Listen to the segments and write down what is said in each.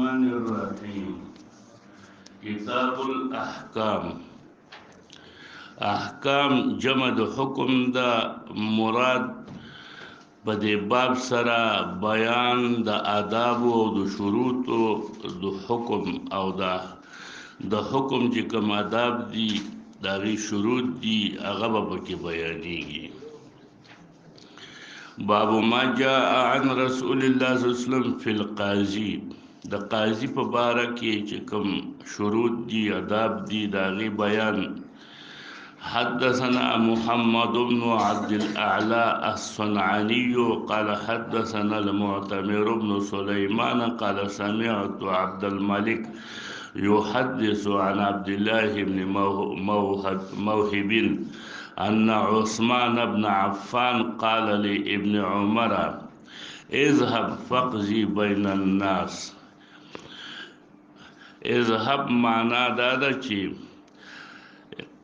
الرحمن الرحيم. كتاب الأحكام. احکام جمع د حکم دا مراد په دې باب سره بیان د آداب او د شروط د حکم او د حکم چې کوم آداب دي داغي شروط دي هغه به پکې بیانېږي. باب ما جاء عن رسول الله صلی الله علیه وسلم فی القاضی. د قاضی په باره کې چې کوم شروط دي آداب دي داغي بیان. حدثنا محمد بن عبد الأعلى الصنعاني قال حدثنا المعتمر بن سليمان قال سمعت عبد الملك يحدث عن عبد الله بن موهب أن عثمان بن عفان قال لابن عمر اذهب فاقضي بين الناس. اذهب معنا دادا چې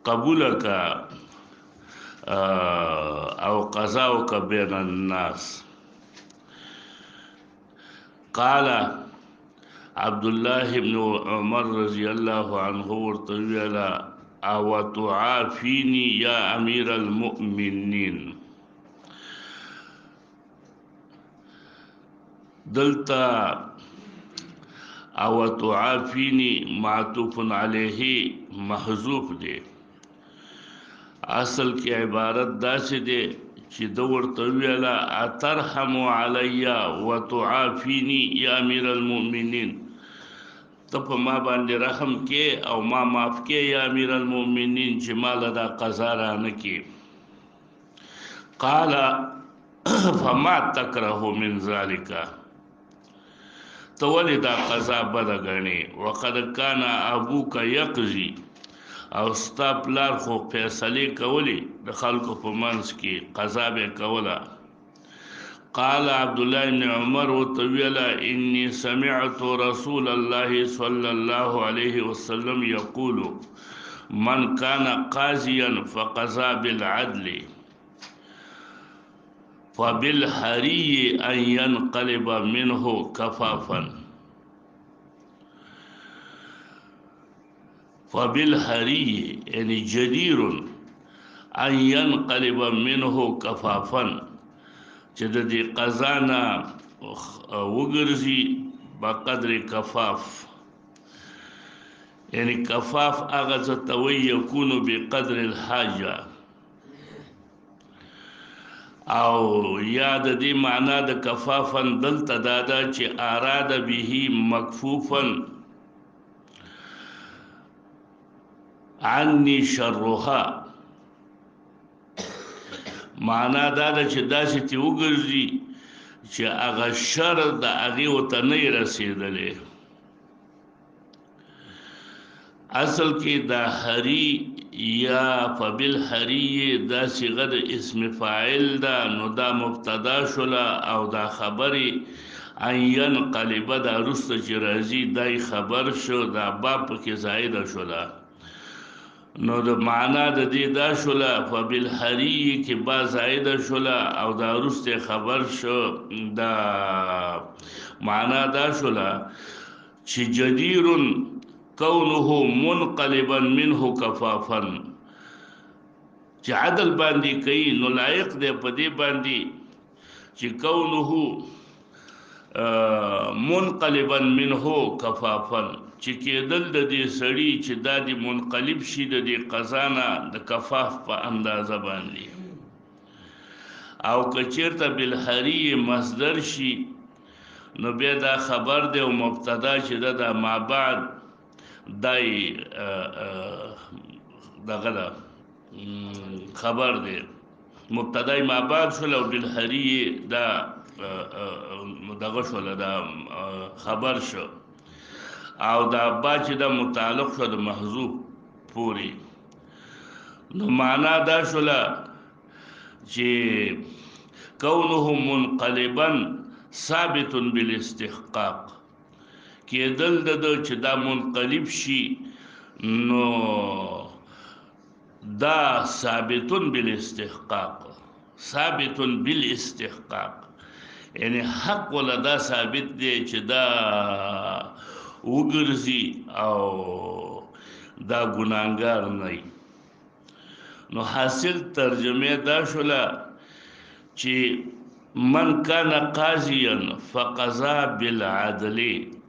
قبول کا او قضاء کا بین الناس. قال عبد الله بن عمر رضی الله عنه ورتویل او تعافینی یا امیر المؤمنین. دلتا او تعافینی معطوف علیه محذوف دی. اصل کی عبارت داسې دی چې د ورته ویلا اترحم علی وتعافینی یا امیر المؤمنین. ته په ما باندې رحم کې او ما معاف کې یا امیر المؤمنین چې مال دا قضا را نه کې. قال فما تکره من ذلك. تولی دا قضا بد غنی وقد کان ابوک یقضی او ستا پلار خو فیصله کولی د خلکو په منځ کې قضا به کوله. قال عبد الله بن عمر وتویلا انی سمعت رسول الله صلی الله علیه وسلم یقول من کان قاضیا فقضا بالعدل فبالحری ان ينقلب منه كفافا. فبالحری یعنی جدیر ان ينقلب منه كفافا چې د دې قضا نه وګرځي بقدر کفاف. یعنی کفاف هغه څه ته وایي یکون بقدر الحاجه او یا د دې معنا د کفافا دلته دادا چې اراد به مکفوفا عني شرها. معنا دادا چې داسې تی وګرځي چې هغه شر د هغې ورته نه رسېدلی. اصل کې دا حری یا فبالحری دا صيغه د اسم فاعل ده نو دا مبتدا شوله او دا خبري ان ينقلب دا رسته چې راځي دای خبر شو دا باب کې زائده شوله نو د معنا د دې دا شوله فبالحری کې با زائده شوله او دا رسته خبر شو دا معنا دا شوله چې جدیر کونه منقلبا منه کفافا. چې عدل باندې کوي نو لایق دی په دې باندې چې کونه منقلبا منه کفافا چې کېدل د دې سړي چې دا د منقلب شي د دې قضا د کفاف په اندازه باندې. او که چېرته بالحری مصدر شي نو بیا دا خبر دی او مبتدا چې دا ما بعد دای دغه دا خبر دی مبتدای ما بعد شول او بالحری دا دغه شول دا خبر شو او دا با چې دا متعلق شو د محذوف پوری. نو معنا دا شول چې کونه منقلبا ثابت بالاستحقاق کېدل د چې دا منقلب شي نو دا ثابتون بالاستحقاق یعنی حق ولا دا ثابت دی چې دا وګرځي او دا ګناهګار نه. نو حاصل ترجمه دا شوله چې من کان قاضیا فقضا بالعدل،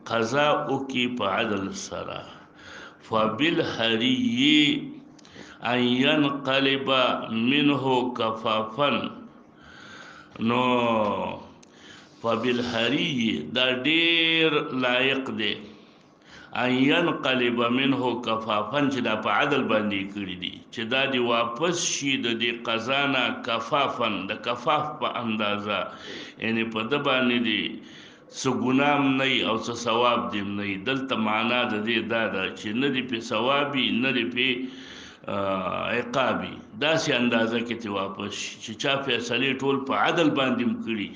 قضا وکي په عدل سره، فبالحري ان ينقلب منه کفافا. نو فبالحري دا ډیر لایق دی، ان ينقلب منه کفافا چې دا په عدل باندې کړی دي چې دا دی واپس شي د دې قضا نه کفافا، د کفاف په اندازه، یعنی په د باندې دی څه ګناه نه او څه ثواب دی نه. دلته معنا د دې دا ده چې نه دی په ثوابي نه دی په عقابي، داسې اندازه کې ته واپس شي چې چا فیصلې ټول په عدل باندې کړي.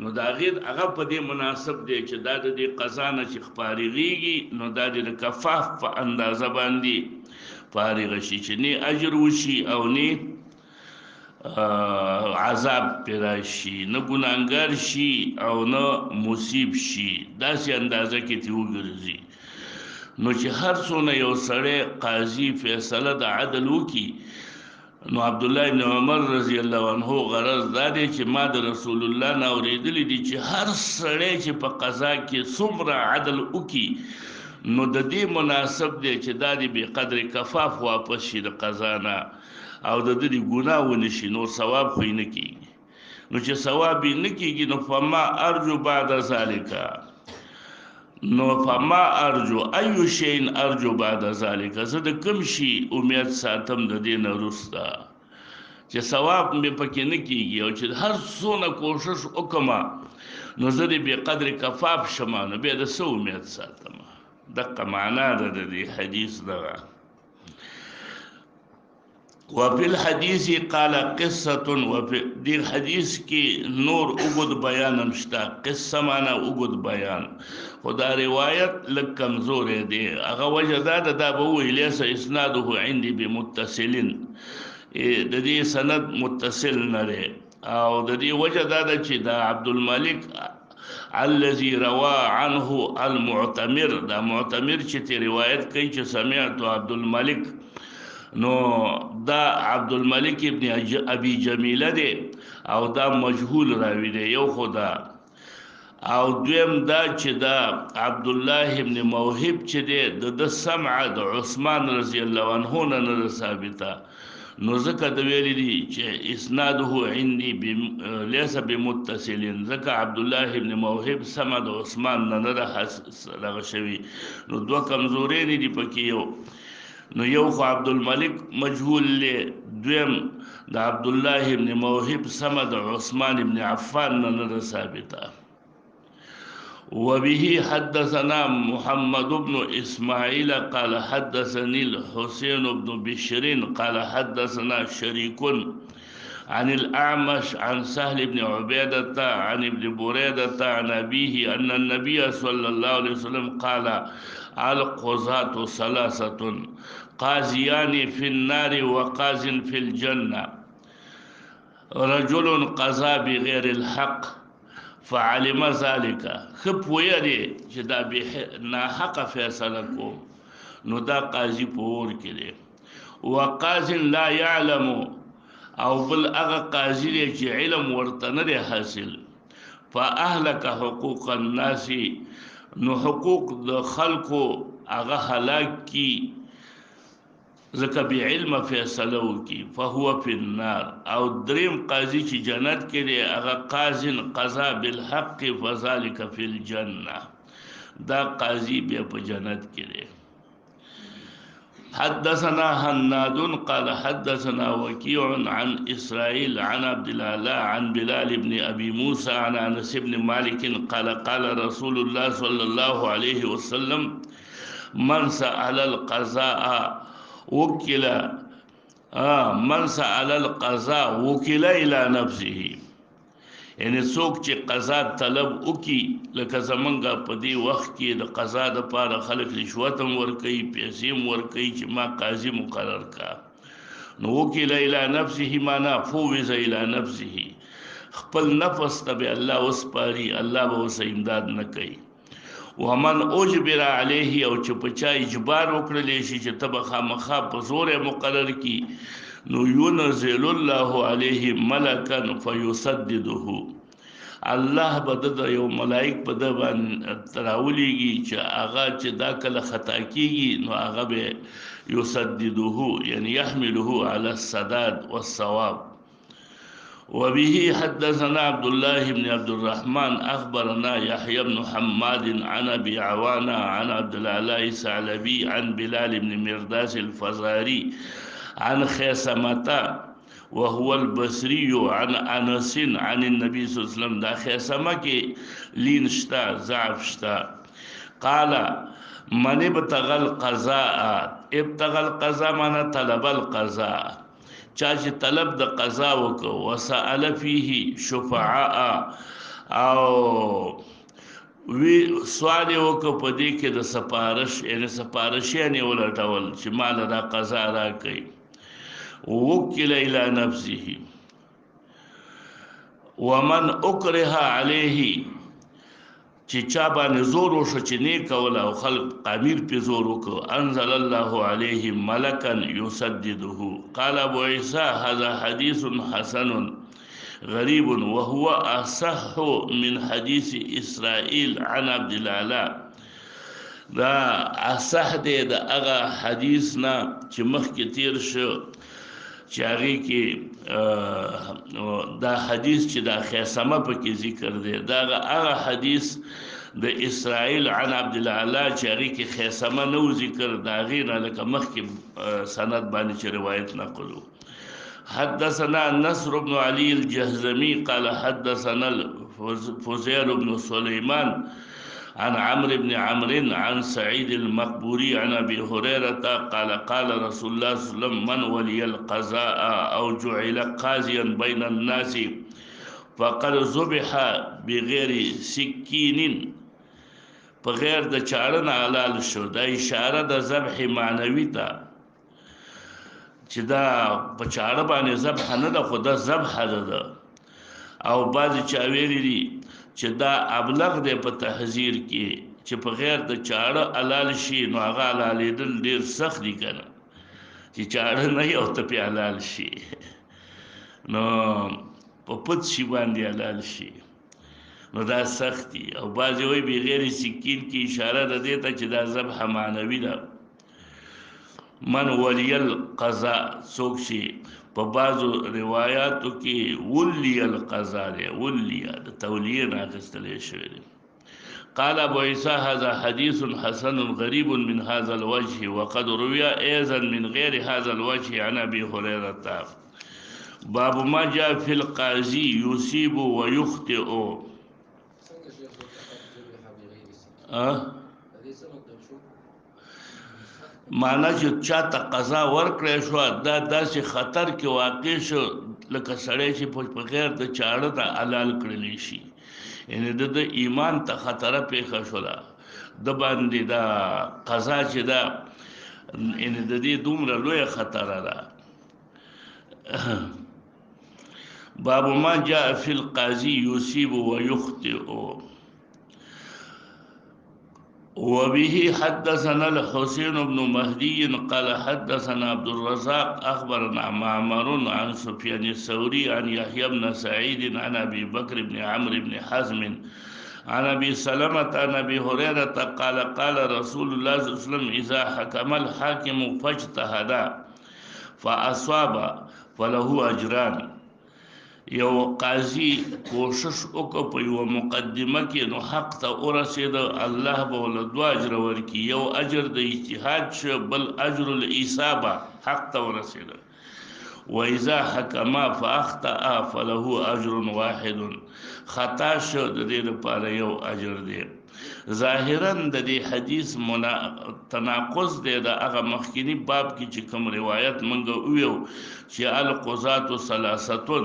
نو دا غیر هغه په دې مناسب دی چې دا د دې قضا نه چې فارغېږي نو دا د کفاف په اندازه باندې فارغ شي چې نه اجر وشي او نه عذاب پیدا شي، نه ګناهګار شي او نه مصیب شي، داسې اندازه کې ته وګرځي. نو چې هر څونه یو سړی قاضي فیصله د عدل وکي، نو عبد الله بن عمر رضی الله عنه غرض دا دی چې ما د رسول الله نه اوریدلی دي چې هر سړی چې په قضا کې څومره عدل وکي نو د دې مناسب دی چې دا دی به قدر کفاف واپس شي د قضا نه او د دې ګناه ونه شي، نو ثواب خو نه کیږي. نو چې ثواب نه کیږي نو فما ارجو بعد ذالک، نو فما ارجو ایو شین ارجو بعد ذالک، زه د کوم شي امید ساتم د دین وروسته چې ثواب مې پکې نه کیږي او چې هر څونه کوشش وکما نو زه دې به قدر کفاف شمه، نو به د څه امید ساتم. دغه معنا ده د دې حدیث دغه. وفي الحديث قال قصة، وفي دې حدیث کې نور اوږد بیان مشته، قصه معنا اوږد بیان، خدا روایت لږ کمزورې دی. هغه وجه دا ده دا به ووایي لیس اسناده عندي بمتصلین، د دې سند متصل نه دی، او د دې وجه دا ده چې دا عبدالملک الذي روى عنه المعتمر، دا معتمر چې ته روایت کوي چې سمعت عبدالملک، نو دا عبدالملک ابن ابي جمیله دی او دا مجهول راوی دی یو خدا، او دویم دا چې دا عبد الله ابن موهب چې دی د سمع د عثمان رضی الله عنه نه ثابته، نو ځکه د ویلي دي چې اسناده عندي ليس بمتصل، ځکه عبد الله ابن موهب سمع د عثمان نه دغه شوي، نو دوه کمزورې دي پکې. نو یو خو عبدالملک مجهول له، دویم د عبد الله ابن موهب سمع د عثمان ابن عفان نه ثابته. وبه حدثنا محمد بن اسماعيل قال حدثني الحسين بن بشر قال حدثنا شريك عن الأعمش عن سهل بن عبيدة عن ابن بريدة عن أبيه أن النبي صلى الله عليه وسلم قال القضاة ثلاثة قاضيان في النار وقاض في الجنة، رجل قضى بغير الحق فعلم ذلك، خپ ویری چې دا به ناحق فیصله کوم نو دا قاضي پور کړي، وقاض لا يعلم، او بل هغه قاضي چې علم ورته نه حاصل، فاهلك حقوق الناس، نو حقوق د خلقو هغه هلاک کی ځکه بی علم فیصله وکي، فهو فی النار. او دریم قاضي چې جنت کې دی هغه قاضي قضا بالحق فذلك فی الجنه، دا قاضي بیا په جنت کې دی. حدثنا هناد قال حدثنا وكيع عن إسرائيل عن عبد الله عن بلال بن أبي موسى عن أنس بن مالك قال قال رسول الله صلى الله عليه وسلم من سأل القضاء وكل من سأل القضاء وكل إلى نفسه، یعنی څوک چې قضا طلب وکي، لکه زمونږه په دې وخت کې د قضا دپاره خلک رشوت هم ورکوي، پیسې هم ورکوي چې ما قاضي مقرر کا، نو وکیل الی نفسه معنا فوض الی نفسه، خپل نفس ته به الله وسپاري، الله به ورسه امداد نه کوي. ومن اجبر علیه او چې په چا اجبار وکړل شي چې تب خامخا په زور مقرر کی نو ينزل الله عليه ملكا فيسدده الله بده د یو ملائک په د باندې تراولېږي چې هغه چې دا کله خطا کیږي نو هغه به يسدده یعنی يحمله على السداد والصواب. وبه حدثنا عبد الله بن عبد الرحمن أخبرنا يحيى بن حماد عن أبي عوانة عن عبد العلاء الثعلبي عن بلال بن مرداس الفزاري عن خيثمة وهو البصري عن أنس عن النبي صلى الله عليه وسلم. دا خيثمة كي لين شتا ضعف شتا. قال من ابتغى القضاء، ابتغى القضاء معنى طلب القضاء، چا چې طلب د قضا وکړو وسأل فيه شفعاء او وی سوال وکړو په دې کې د سپارش یعنی سپارشیانې ولټول چې مال دا قضا را کوي. وکل الى نفسه ومن اکره علیه چې چا باندې زور وشو چې نه کوله او خلق قامیر په زور وکړو انزل الله علیه ملکا یسدده. قال ابو عیسی هذا حدیث حسن غریب وهو اصح من حدیث اسرائیل عن عبد الاعلى. دا اصح دی د هغه حدیث نه چې مخکې تیر شو چې هغه کې دا حدیث چې دا خیثمه پکې ذکر دی دا هغه حدیث د اسرائیل عن عبد الاعلى چې هغه کې خیثمه نو ذکر دا غیر لکه مخکې سند باندې چې روایت نقلو. حدثنا نصر بن علي الجهزمي قال حدثنا فزير بن سليمان عن عمرو بن عمرو عن سعيد المقبوري عن ابي هريره قال قال رسول الله صلى الله عليه وسلم من ولي القضاء او جعل قاضيا بين الناس فقد ذبح بغير سكين بغیر د چاړه حلال شو. دا اشاره د ذبح معنوي ته چې دا په چاړه باندې ذبح نه ده خو دا ذبح ده. او بعض چا ویلي دي چې دا ابلغ دی په تحذير کې چې په غیر د چاړه حلال شي نو هغه حلالېدل ډیر سخت دي کنه چې چاړه نه یو ته په حلال شي نو په پد شي باندې حلال شي نو دا سخت دي. او بعض وی بغیر سکین کې اشاره ده دې ته چې دا ذبح معنوي ده. من ولی القضاء څوک شي په بعضو روایاتو کې ولی القضاء دی ولی د تولیه نه اخیستل شوی دی. قال ابو عیسی هذا حدیث حسن غریب من هذا الوجه وقد روي ايضا من غير هذا الوجه عن ابي هريره. باب ما جاء في القاضي يصيب ويخطئ. معنا چې چاته قضا ورکړې شو دا داسې خطر کې واقع شو لکه سړی چې په غیر د چاړه ته حلال کړلی شي یعنی د ایمان ته خطر پیښه شوله د باندې دا قضا چې دا یعنی د دې دومره لویه خطره ده. باب ما جاء في القاضي يصيب ويخطئ. وبه حدثنا الحسين بن مهدي قال حدثنا عبد الرزاق أخبرنا معمر عن سفيان الثوري عن يحيى بن سعيد عن أبي بكر بن عمرو بن حزم عن أبي سلمة عن أبي هريرة قال قال رسول الله صلى الله عليه وسلم إذا حكم الحاكم فاجتهد فأصاب فله أجران. یو قاضي کوشش وکړ په یو مقدمه کې نو حق ته ورسېد الله به ول دوه اجر ورکړي یو اجر د اجتهاد شو بل اجر الاصابه حق ته ورسېد. واذا حكم فاخطا فله اجر واحد خطا شو د دې لپاره یو اجر دی. ظاهرا د دې حدیث تناقض دی د هغه مخکینی باب کې چې کوم روایت منګه ویو چې القضاة ثلاثه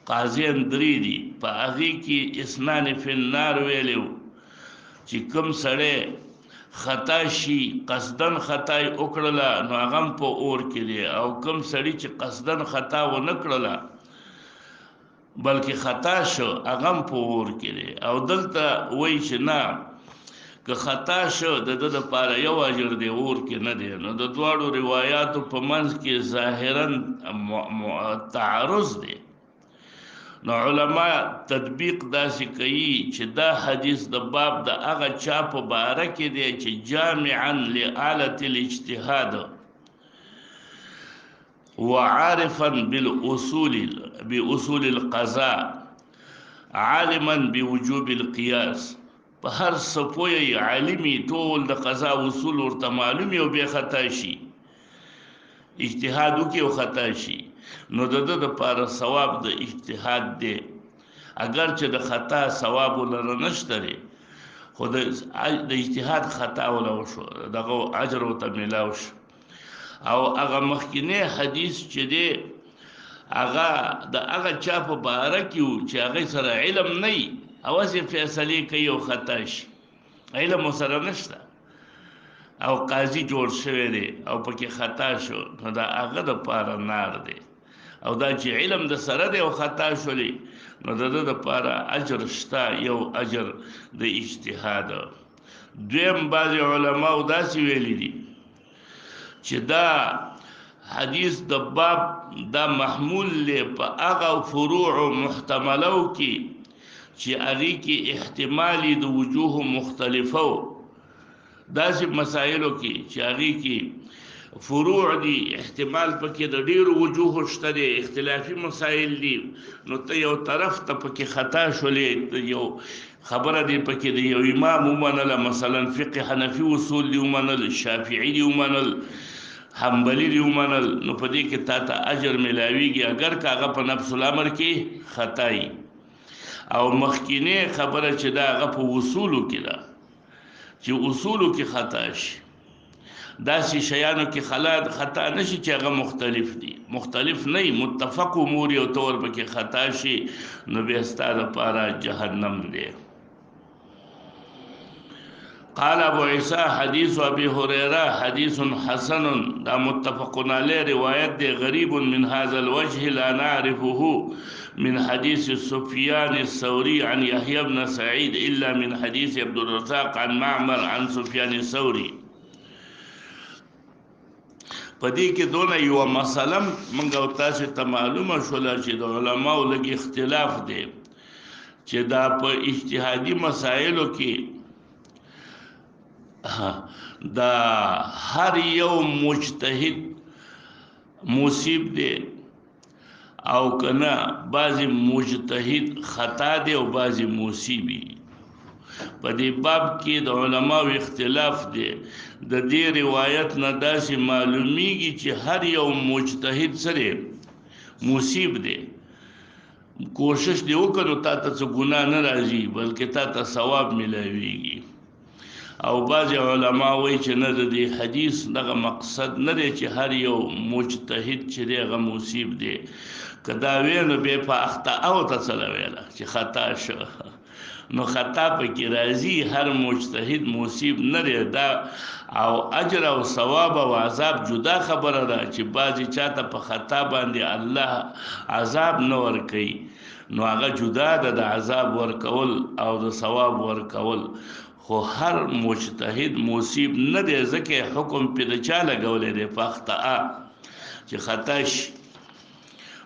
قاضیان درې دي په هغې کې اسنان فی النار ویلو چې کوم سړی خطا شي قصدن خطا یې وکړله نو هغه هم په اور کې دی او کوم سړي چې قصدن خطا ونه کړله بلکې خطا شو هغه هم په اور کې دی. او دلته وایي چې نه که خطا شو د د لپاره یو اجر دی اور کې نه دی نو د دواړو روایتو په منځ کې ظاهرا تعارض دی نو علما تطبیق داسې کوي چې دا حدیث د باب د هغه چا په باره کې دی چې جامعا لآلة الاجتهاد وعارفا بأصول القضاء عالما بوجوب القياس په هر څه پوهی عالمي ټول د قضا اصول ورته معلوم او بیا خطا شي اجتهاد وکي او خطا شي نو د لپاره ثواب د اجتهاد دی اگر چې د خطا ثواب ولر نشته خو د اجتهاد خطا ولا وشو دغه اجر او تملاو شو او هغه مخکینه حدیث چې دی هغه د هغه چا په باره کې چې هغه سره علم نه اوازې فیصله کوي او خطا شي علم سره نشته او قاضي جوړ شوی دی او پکې خطا شو نو دا هغه د پاره نار دی او دا چې علم د سره دی او خطا شولې نو د لپاره اجر شته یو اجر د اجتهاد دویم بعض علما داسې ویلي دي چې دا حدیث د باب دا محمول له په هغه فروع محتملو کې چې هغه کې احتمالي د وجوه مختلفو داسې مسائلو کې چې هغه کې فروع دي احتمال پکې د ډیرو وجوه شته دي اختلافي مسائل دي نو ته یو طرف ته پکې خطا شولې یو خبره دی پکې دی یو امام ومنله مثلا فقه حنفي اصول دی ومنل شافعي دی ومنل حنبلی دی ومنل نو په دې کې تا ته اجر ملاويږي اگر کاغه په نفس الامر کې خطای او مخکینه خبره چې دا هغه په اصولو کې ده چې اصولو کې خطا شي داسې شیانو کې خطا نشي چې هغه مختلف دي مختلف نه متفق امور یو تور پکې خطا شي نو به ستاره لپاره جهنم دی قال ابو عيسى حديث ابي هريره حديث حسن دا متفق عليه روایت دی غریب من هذا الوجه لا نعرفه من حديث سفيان الثوري عن يحيى بن سعيد الا من حديث عبد الرزاق عن معمر عن سفيان الثوري پدې کې دونه یو مسله منګه او تاسو ته معلومه شوله چې د علماو لږ اختلاف دی چې دا په اجتهادي مسایلو کې دا هر یو مجتهد مصیب دی او کنه بعضی مجتهد خطا دی او بعضی مصیبی په دې باب کې د علماو اختلاف دی د دې روایت نه داسې معلومیږي چې هر یو مجتهد سره مصیب دی کوشش دی وکړو تا ته څه ګناه نه راځي بلکې تا ته ثواب ملويږي او بعض علما وایي چې نه د دې حدیث دغه مقصد نه دی چې هر یو مجتهد چې دغه مصیب دی کدا وینو به په اخطا او تصل ویلا چې خطا شو نو خطا پکې راځي هر مجتهد مصیب نه دی دا او اجر او ثواب او عذاب جدا خبره ده چې بعضی چاته په خطا باندې الله عذاب نه ور کوي نو هغه جدا ده د عذاب ور کول او د ثواب ور کول خو هر مجتهد مصیب نه دی ځکه حکم په د چا لګولې دی په خطا چې خطا شي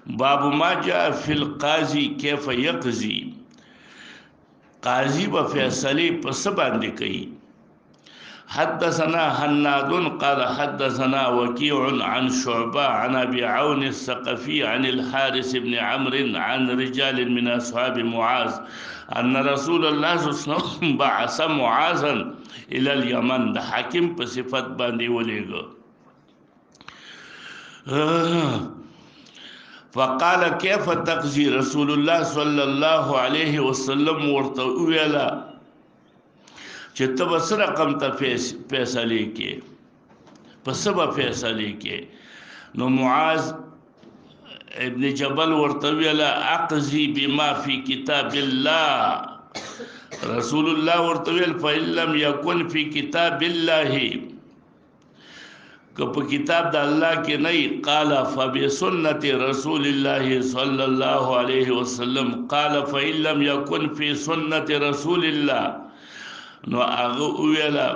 باب ما جاء في القاضي كيف يقضي قاضي بفیصله پس باندې کوي حدثنا حناد قال حدثنا وكيع عن شعبة عن ابي عون الثقفي عن الحارث بن عمرو عن رجال من اصحاب معاذ ان رسول الله صلى الله عليه وسلم بعث معاذا الى اليمن د حاکم په صفت باندې ولېګو فقال كيف تقضي رسول الله صلى الله عليه وسلم ورتويلا چې تب سره رقم ته فیصله کې پس به فیصله کې نو معاذ ابن جبل ورتویلا اقضي بما في كتاب الله رسول الله ورتویل فإن لم يكن في كتاب الله که په کتاب د الله کې نه قال فبسنت رسول الله صلى الله عليه وسلم قال فإن لم يكن في سنة رسول الله نو هغه ویلا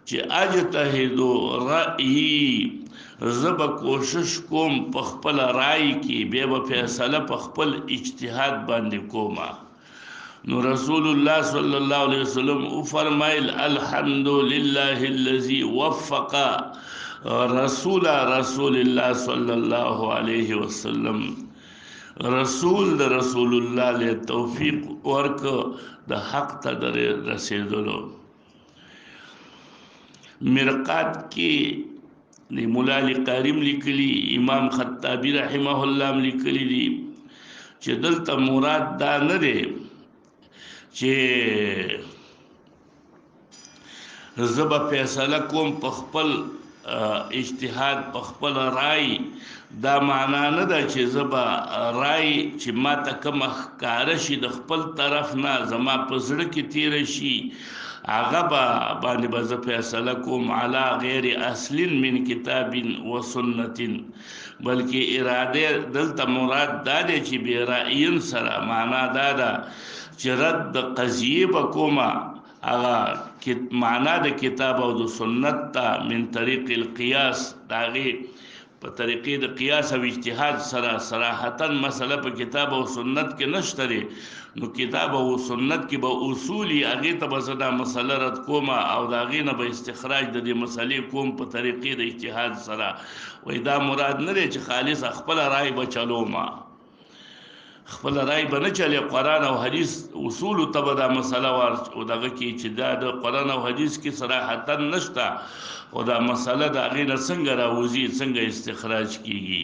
چې اجتهد رأیي زب کوشش کوم په خپل رائے کې به فیصله په خپل اجتهاد باندې کوما نو رسول الله صلی الله علیه وسلم فرمایل الحمد لله الذي وفق رسول الله صلی الله علیه وسلم رسول الله له توفیق ورک د حق ته رسیدلو مرقات کې د مولا علی قاریم لیکلی امام خطابی رحمه الله لیکلی دي چې دلته مراد دا نه دی چې زبا فیصله کوم په خپل اجتهاد په خپل رائے دا معنا نه ده چې زبا رائے چې ما ته کوم ښکاره شي د خپل طرف نه زما په زړه کې تیر شي هغه باندې به زه فیصله کوم علی غیر اصل من کتاب و سنت بلکې اراده دلته مراد دا دی چې بې رأیین سره معنا دا ده چې رد قضیه به کومه هغه معنا د کتاب او د سنت ته من طریق القیاس د هغې په طریقې د قیاس او اجتهاد سره صراحتا مسله په کتاب او سنت کې نشته دی نو کتاب او سنت کې به اصولي هغې ته به زه دا مسله رد کومه او د هغې نه به استخراج د دې مسلې کوم په طریقې د اجتهاد سره وایي دا مراد نه دی چې خالص خپله رای به چلومه خپل رای به نه چلی قرآن او حدیث اصول ته به دا مسله او دغه کې چې دا د قرآن او حدیث کې صراحتا نشته او دا مسله د هغې نه څنګه راوځي څنګه استخراج کیږي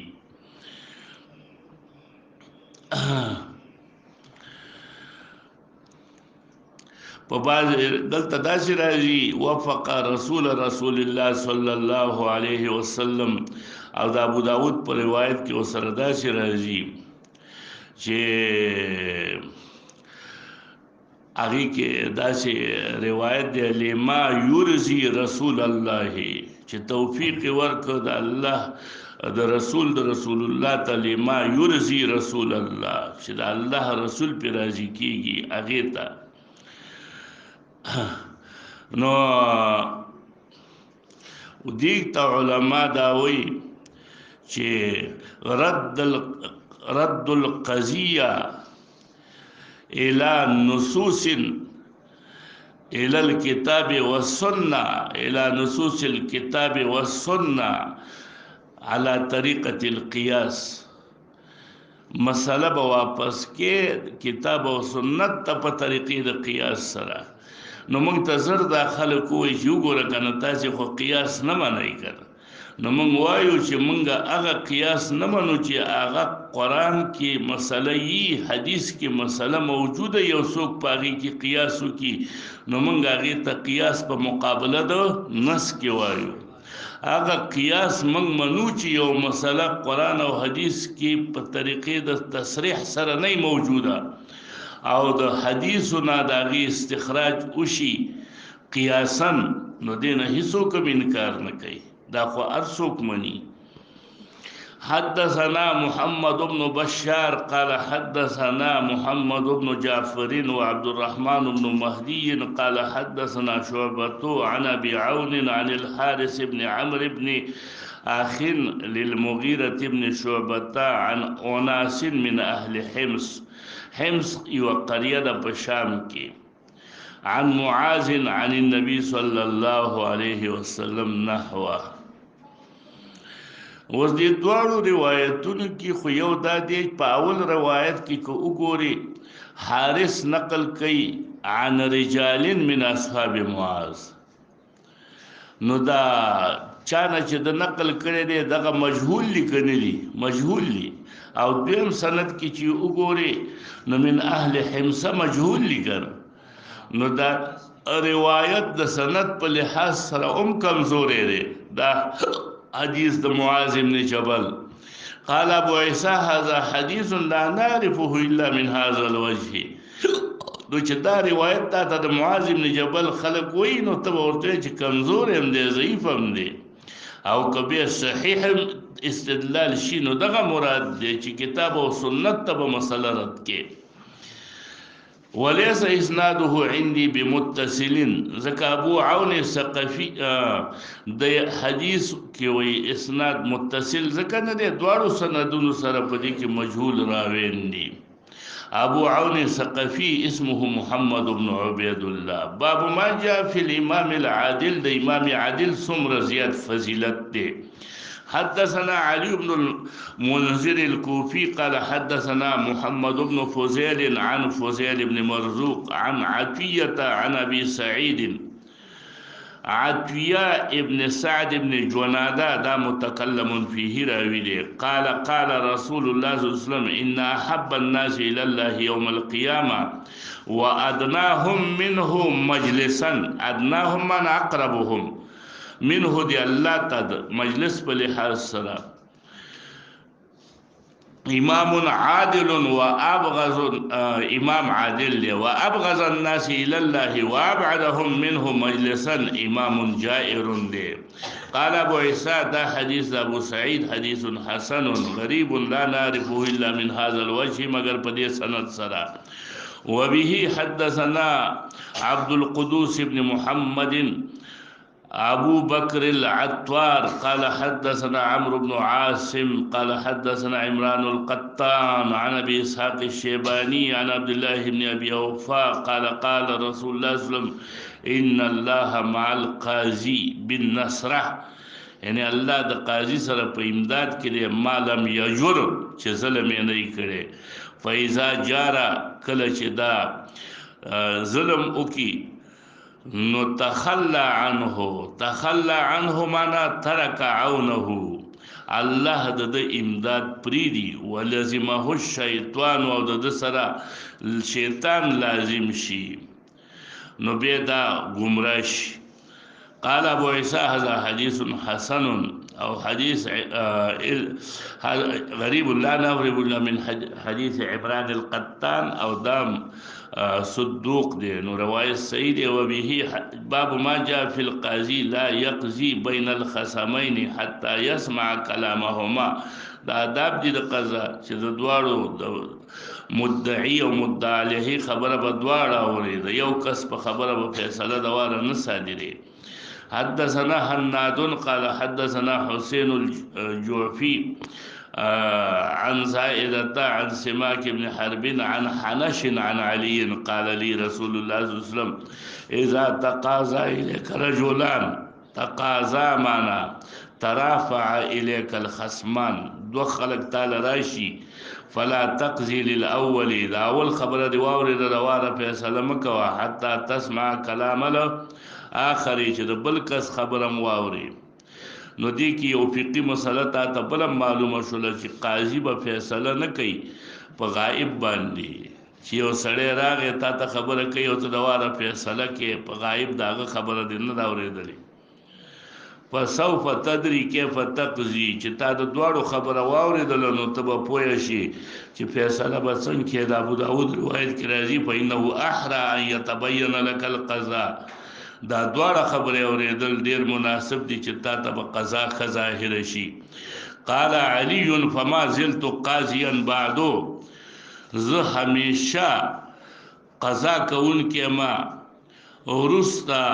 په بعض دلته داسې راځي وفق رسول الله صلی الله علیه وسلم او د ابو داود په روایت کې ورسره داسې راځي چې هغې کې داسې روایت دی لما یرزي رسول الله چې توفیق ورکړه د الله د رسول الله ته لما یرزي رسول الله چې د الله رسول پې راضي کېږي هغې ته نو دې ته علما دا وایي چې رد القضية إلى نصوص إلى الكتاب والسنة إلى نصوص الكتاب والسنة على طريقة القياس مسألة بواپس کې کتاب او سنت ته په طریقې د قیاس سره نو موږ ته زر دا خلک وایي چې وګوره که نه تاسې خو قیاس نه منئ که نو موږ وایو چې موږ هغه قیاس نه منو چې هغه قرآن کې مسله یي حدیث کې مسله موجوده یو څوک په هغې کې قیاس وکړي نو موږ هغې ته قیاس په مقابله د نص کې وایو هغه قیاس موږ منو چې یو مسله قرآن او حدیث کې په طریقې د تصریح سره نه موجوده او د حدیثو نه د هغې استخراج وشي قیاسا نو دې نه هیڅوک هم انکار نه کوي دا خو هر څوک مني حدثنا محمد بن بشار قال حدثنا محمد بن جعفر وعبد الرحمن بن مهدي قال حدثنا شعبة عن أبي عون عن الحارث بن عمرو بن أخ للمغيرة بن شعبة عن أناس من أهل حمص وقرية بشام كي عن معاذ عن النبي صلى الله عليه وسلم نحوه اوس دې دواړو روایتونو کې خو یو دا دی په اول روایت کې که وګوري حارث نقل کوي عن رجال من اصحاب معاذ نو دا چانه چې د نقل کړی دی دغه مجهول لیکنی دی مجهول دی او دویم سند کې چې وګوري نو من اهل حمص مجهول لیکن نو دا روایت د سند په لحاظ سره کمزورې دی دا حديث د معاذ بن جبل قال ابو عيسى هذا حديث لا نعرفه الا من هذا الوجه دو چې دا روایت ته د معاذ بن جبل خلق وای نو ته ورته چې کمزور هم دی ضعیف هم دی او کبه صحیح استدلال شي نو دغه مراد دی چې کتاب او سنت ته به مسله رد کې وليس اسناده عندي بمتصل ځکه ابو عون ثقفي د حدیث کې وی اسناد متصل ځکه نه دی، دواړو سندونو سره په دې کې مجهول راوین دي. ابو عون ثقفي اسمه محمد بن عبيد الله. باب ما جاء في الامام العادل، د امام عادل څومره زیات فضیلت دی. حدثنا علي بن المنذر الكوفي قال حدثنا محمد بن فضيل عن فضيل بن مرزوق عن عطية عن أبي سعيد. عطية ابن سعد بن جنادة دا متكلم فيه راوي قال قال رسول الله صلى الله عليه وسلم إن أحب الناس إلى الله يوم القيامة وأدناهم منه مجلسا، أدناهم من أقربهم منه دی الله تد مجلس په لحاظ سره امام عادل و ابغض امام عادل دی و ابغض الناس الى الله وابعدهم منه مجلسا امام جائر دی. قال ابو عيسى دا حديث ابو سعيد حديث حسن غريب لا نعرفه الا من هذا الوجه مگر په دې سند سره. وبه حدثنا عبد القدوس بن محمد أبو بكر العطار قال حدثنا عمرو بن عاصم قال حدثنا عمران القطان عن أبي إسحاق الشيباني عن عبد الله بن أبي أوفى قال قال رسول الله صلى الله عليه وسلم إن الله مع القاضي بالنصرة، يعني الله د قاضي سره په امداد کې ما لم يجر چې ظلم یې نه کړي. فإذا جارا کله چې دا ظلم وکي نو تخلى عنه معنا ترك عونه، الله د امداد پریدي. ولزمه الشیطان او د سره شیطان لازم شي نو به دا گمراه شي. قال ابو عيسى هذا حديث حسن او حديث غريب لا نعرف من حديث عمران القطان او دام صدوق دي نو روایت صحیح دی. وبه باب ما جاء في القاضي لا يقضي بين الخصمين حتى يسمع كلامهما. دا آداب دي د قضا چې د دواړو مدعی او مدعا علیه خبره به دواړه اوري، د یو کس په خبره به فیصله دواره نه صادري. حدثنا حناد قال حدثنا حسين الجعفي عن زائدة عن سماك بن حرب عن حنش عن علي قال لي رسول الله صلى الله عليه وسلم إذا تقاضى إليك رجلان، تقاضى معنا ترافع إليك الخصمان، دو خلق تعالى راشي فلا تقضي للأول، دا أول خبر دی واوري دواره فیصله مکوا حتى تسمع كلام له آخری چې د بل کس خبرم واوري. نو دی کې یو فقهي مسله ته بل معلومه شول چې قاضي به فیصله نه کوي په غائب باندې، چې یو سړی راغی تا ته خبره کوي او ته دواره فیصله کوي په غائب داغه خبره دې نه دا اورېدلې. فسوف تدري كيف تقضي، چې تا د دواړو خبره واورېدله نو ته به پوه شي چې فیصله به څنګه کوي. د ابو داود روایت کې راځي فإنه أحرى أن يتبين لك القضاء، دا دواړه خبره اورېدل ډیر مناسب دي چې تا ته به قضا ظاهر شي. قال علي فما زلت قاضيا بعدو، زه همیشه قضا کوونکی ما ورستا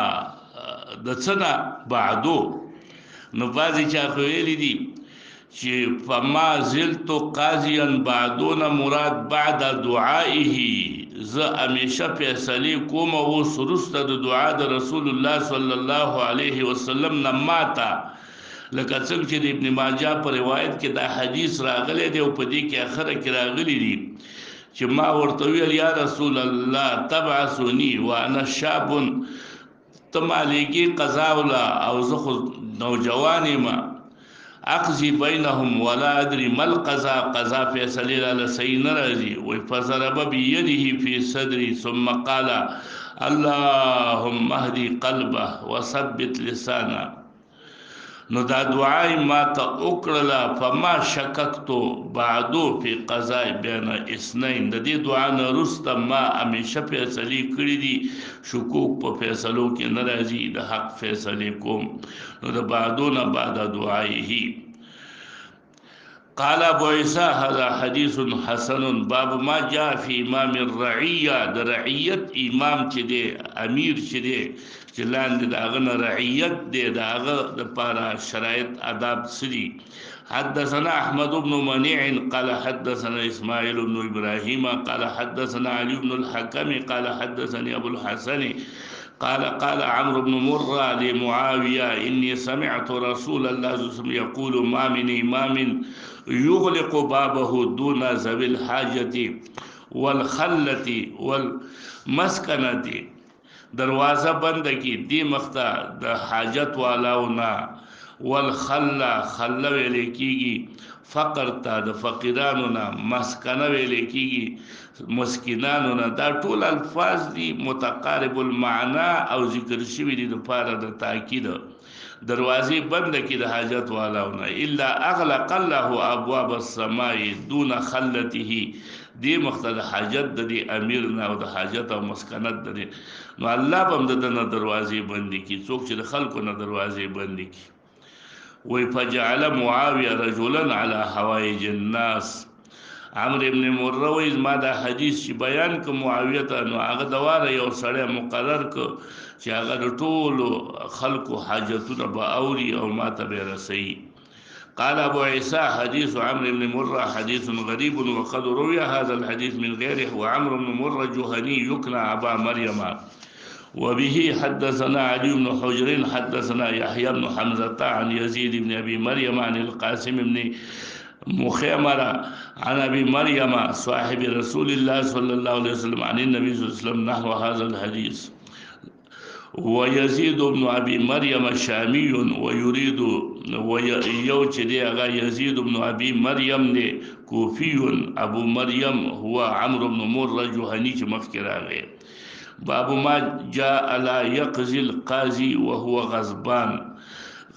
د څنګه بعدو. نو بعضی چا خو ویلي دي چې فما زلت قاضيا بعدون مراد بعد دعائه، زه همیشه فیصله کوم او سرسته د دعا د رسول الله صلی الله علیه وسلم نه ماته، لکه څنګه چې د ابن ماجه په روایت کې دا حدیث راغلی دی او په دې کې اخره کې راغلی دی چې ما ورته ویل یا رسول الله تبعثني وانا شاب، تمالیږي قضا ولا او زه خو نوجوان یم، اقضي بينهم ولا ادري ما القضاء، قضا فیصله له صحیح ناراضي. فضرب بيده في صدري ثم قال اللهم اهدي قلبه وثبت لسانه. نو دا دعای ما ته وکړله فما شککتو بعدو فی قضاء بین اثنین، د دې دعا نه وروسته ما همیشه فیصلې کړي دي شکوک په فیصلو کې نه راځي، د حق فیصلې کوم. نو د بعدو نه بعد دعایه. قال ابو عيسى هذا حديث حسن باب ما جاء في امام الرعيه د رعیت امام چې دی امیر چې دی چې لاندې داغه نه رعیت دی داغه د پاره شرایط آداب سری حدثنا احمد بن منيع قال حدثنا اسماعيل بن ابراهيم قال حدثنا علي بن الحكم قال حدثني ابو الحسن قال عمرو بن مرة لمعاوية إني سمعت رسول الله صلى الله عليه وسلم يقول ما من إمام يغلق بابه دون ذوي الحاجة والخلة والمسكنة دروازه بند کی دی مختا د حاجت والاونا والخلا خلا ویل کیږي فقر ته د فقیرانو نه مسکنه ویل کیږي مسکینانو نه دا ټول الفاظ دي متقارب المعنى او ذکر شوی دي د پاره د تاکید دروازې بند کی د حاجت والاونا الا اغلق الله ابواب السماء دون خلته دی مقصد حاجت د دی امیر نه او د حاجت او مسکنت د دی نو الله بم د دروازې بندي کی څوک چې د خلکو نه دروازې بندي کی وی فجعل معاویه رجلا على حوائج الناس عمرو ابن مره وی ما دا حدیث چې بیان ک معاویه ته نو هغه دواره یو سړی مقرر ک چې هغه ټول خلکو حاجتونه به اوري او ما ته به رسي قال أبو عيسى حديث عمرو بن مرة حديث غريب وقد روي هذا الحديث من غيره وعمرو بن مرة جهني يكنى أبا مريم وبه حدثنا علي بن حجر حدثنا يحيى بن حمزة عن يزيد بن أبي مريم عن القاسم بن مخيمرة عن أبي مريم صاحب رسول الله صلى الله عليه وسلم عن النبي صلى الله عليه وسلم نحو هذا الحديث ويزيد بن أبي مريم شامي ويريد يزيد بن أبي مريم كوفي أبو مريم هو عمرو بن مرة جهني مخكرا باب ما جاء لا يقضي القاضي وهو غضبان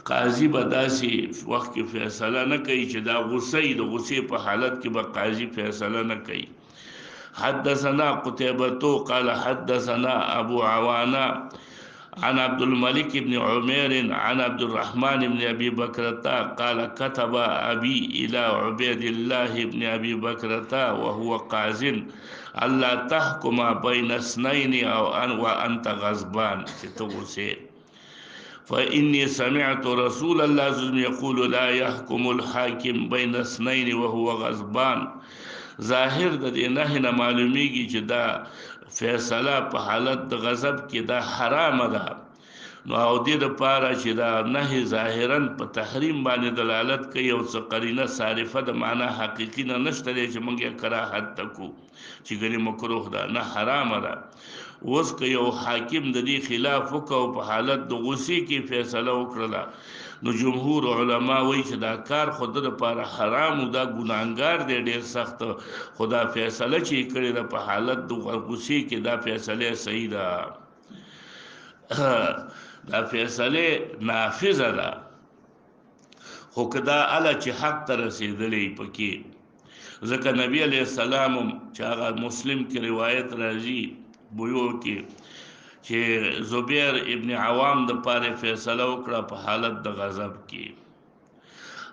قاضي بداسي وقت کې فیصله نه کوي چې دا غصې په حالت کې به قاضي فیصله نه کوي حدثنا قتيبة قال حدثنا أبو عوانة عن عبد الملك بن عمير عن عبد الرحمن بن أبي بكرة قال كتب أبي إلى عبيد الله بن أبي بكرة وهو قاضٍ ألا تحكم بين اثنين وأنت غضبان فإني سمعت رسول الله صلى الله عليه وسلم يقول لا يحكم الحاكم بين اثنين وهو غضبان ظاهر د دې نه معلومیږي چې دا فیصله په حالت د غضب کې دا حرام ده نو او دې لپاره چې دا نه ظاهرا په تحریم باندې دلالت کوي او څه قرینه صارفه د معنا حقیقی نه نشته چې موږ یې کراهت تکو چې ګنې مکروه ده نه حرام ده اوس که یو حاکم د دې خلاف وکاو په حالت د غصې کې فیصله وکړه نو جمهور علما وایي چې دا کار خود د لپاره حرام او دا ګناهګار دی ډېر سخت خدا فیصله چې کړی د په حالت د غصې کې دا فیصله صحیح ده دا فیصله نافذه ده خو کدا اله چې حق ته رسیدلې پکې ځکه نبی علیہ السلام چې هغه مسلم کې روایت راځي بویو کې چې زبیر ابن عوام د پاره فیصله وکړه په حالت د غضب کې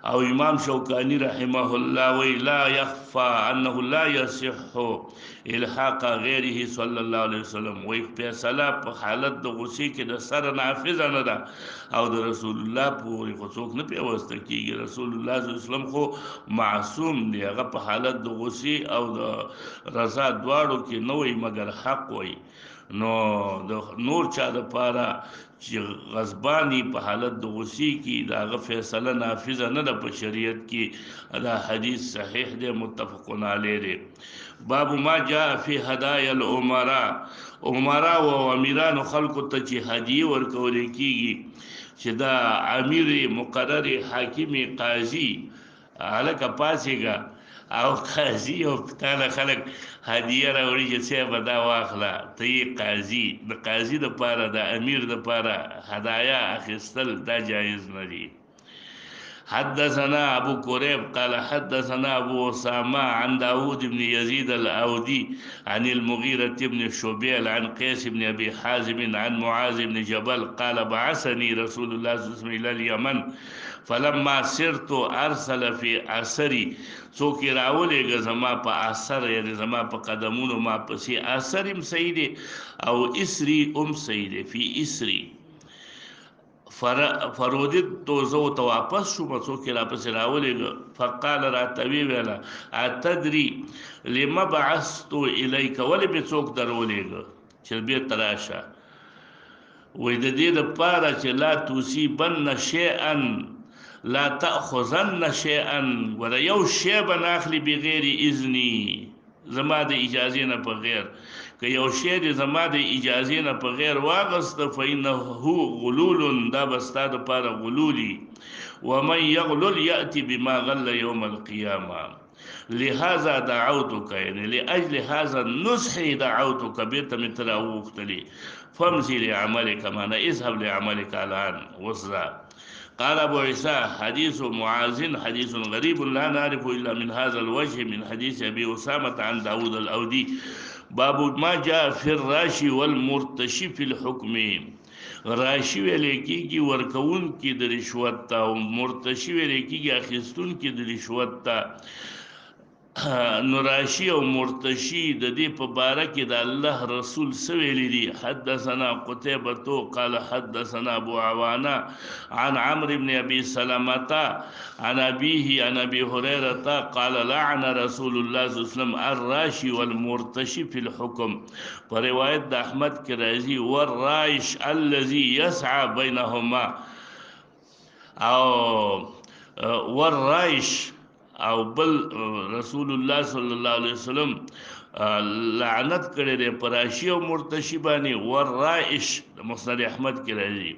او امام شوکانی رحمه الله وی لا يخفى انه لا يصح الحاق غیره صلی الله علیه وسلم وی فیصله په حالت د غصې کې د سر نافذ نه ده او د رسول الله پورې خو څوک نه پیوسته کیږي رسول الله صلی الله علیه وسلم خو معصوم دی هغه په حالت د غصې او د رضا دواړو کې نه وي مگر حق وي نو د نور چا د پاره چې غضبانی په حالت د غصې کې دا فیصله نافذ نه ده په شریعت کې دا حدیث صحیح دی متفق علیه دی باب ما جاء فی هدايا الامراء او امیران خلق ته چې هدیه ورکول کیږي چې دا امیر مقرر حاکم قاضي الکه پاسېګا او قاضي او تعالی خلق هدیه راوړي چې څه بدا واخله ته قاضي د قاضي د پاره د امیر د پاره هدايا اخیستل دا جایز نه دي حدثنا أبو كريب قال حدثنا أبو أسامة عن داود بن يزيد الأودي عن المغيرة بن شبيل عن قيس بن أبي حازم عن معاذ بن جبل قال بعثني رسول الله صلى الله عليه وسلم إلى اليمن فلما سرت أرسل في أثري څوک راولېږه زما په اثر یعنی زما په قدمونو ما پسې اثر هم صحیح دی او اسري هم صحیح دی فی اسري فرودت تو زو ته واپس شو څوک را پسې راولېږه فقال راته وی ویله اتدري لما بعثت الیک ولې مې څوک درولېږه چې بېرته راشه وایي د دې دپاره چې لا تصیبن شیئا لا تأخذن شيئا ولا یو شی به ناخلي بغیر اذنی زما د اجازې نه په غیر که یو شی د زما د اجازې نه په غیر واغسته فإنه غلول دا به ستا دپاره غلولي ومن یغلل یأتي بما غل یوم القیامه لهذا دعوتك يعني لأجل هذا النصح دعوتك بيت مثل أوختلي فامزي لعملك معنا اذهب لعملك الآن وصلا قال أبو عيسى حديث معاذ حديث غريب لا نعرف إلا من هذا الوجه من حديث أبي أسامة عن داود الأودي باب ما جاء في الراشي والمرتشي في الحكم راشي ویلې کېږي ورکون کې د رشوت ته او مرتشي ویلې کېږي اخیستون کې د رشوت ته نو راشي او مرتشي د دې په باره کې د الله رسول څه ویلي دي حدثنا قتيبة قال حدثنا ابو عوانة عن عمرو بن ابي سلمة عن ابيه عن ابي هريرة قال لعن رسول الله صلى الله عليه وسلم الراشي والمرتشي في الحكم په روایت د احمد کې راځي والرائش الذي يسعى بينهما او والرائش او بل رسول الله صلی الله علیه وسلم لعنت کړی دی پراشی او مرتشی باندې ور رائش مسند احمد کې راځي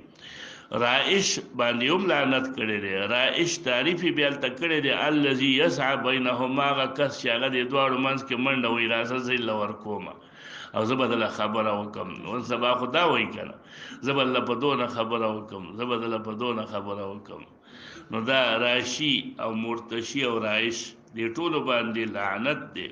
رائش باندې هم لعنت کړی دی رائش تعریف بیا تکړی دی الذي يسعى بينهما کس چې هغه د دواړو منځ کې منډه وي راځه زه لور کومه او زه بدله خبره وکم نو سبا خدا وایي کنه زه بدله په دونه خبره وکم زه بدله په دونه خبره وکم نو دا راشی او مرتشی او رائش دی ټولو باندې لعنت دی